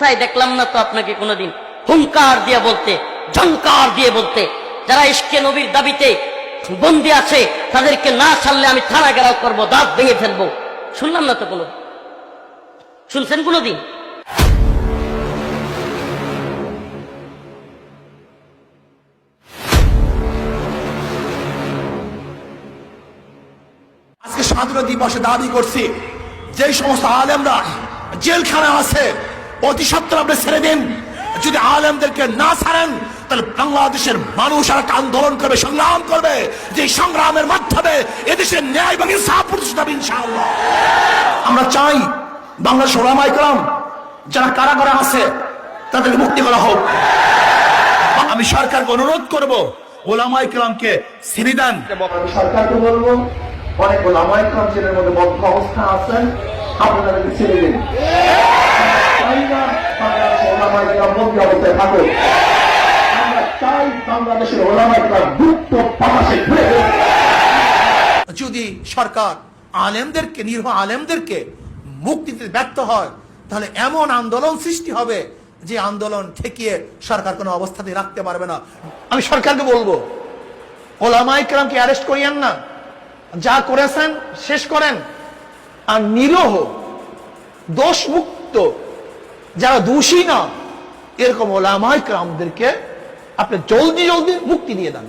তাই দেখলাম না তো আপনাকে কোনোদিন হুঙ্কার দিয়ে বলতে, ঝংকার দিয়ে বলতে, যারা ইশকে নবীর দাবিতে বন্দী আছে তাদেরকে না ছাড়লে আমি থানা ঘেরাও করবো, দাঁত ভেঙে ফেলবো। শুনলাম না তো কোনো, শুনছেন কোনোদিন? আজকে স্বাধীনতা দিবসে দাবি করছি, যে সমস্ত আলেমরা জেলখানা আছে অতি সত্বর আপনি ছেড়ে দিন। যদি আলেমদেরকে না ছাড়েন তাহলে বাংলাদেশের মানুষ আর একটা আন্দোলন করবে, সংগ্রাম করবে, যে সংগ্রামের মাধ্যমে এদেশের ন্যায় এবং ইনসাফ প্রতিষ্ঠা হবে ইনশাআল্লাহ। আমরা চাই বাংলাদেশ ওলামায়ে কেরাম যারা কারাগারে আছে তাদেরকে মুক্তি করা হোক। আমি সরকারকে অনুরোধ করব ওলামায়ে কেরামকে ছেড়ে দেন। আমি সরকারকে বলবো, অনেক ওলামায়ে কেরাম জেলের মধ্যে বদ্ধ অবস্থা আছেন, আপনারা তাদেরকে ছেড়ে দিন। চাই না বাংলাদেশের ওলামায়ে কেরাম বন্দী অবস্থায় থাকুক। আমরা চাই বাংলাদেশের ওলামায়ে কেরাম মুক্ত বাতাসে ঘুরে বেড়াক। যদি সরকার আলেমদেরকে, নিরীহ আলেমদেরকে মুক্তি দিতে ব্যর্থ হয় তাহলে এমন আন্দোলন সৃষ্টি হবে যে আন্দোলন ঠেকিয়ে সরকার কোনো অবস্থাতে রাখতে পারবে না। আমি সরকারকে বলবো, ওলামায়ে কেরামকে অ্যারেস্ট করিয়েন না, যা করেছেন শেষ করেন। আর নিরীহ দোষমুক্ত যারা দোষী না এরকম ওলামায়ে কেরামদেরকে আপনি জলদি জলদি মুক্তি দিয়ে দেন।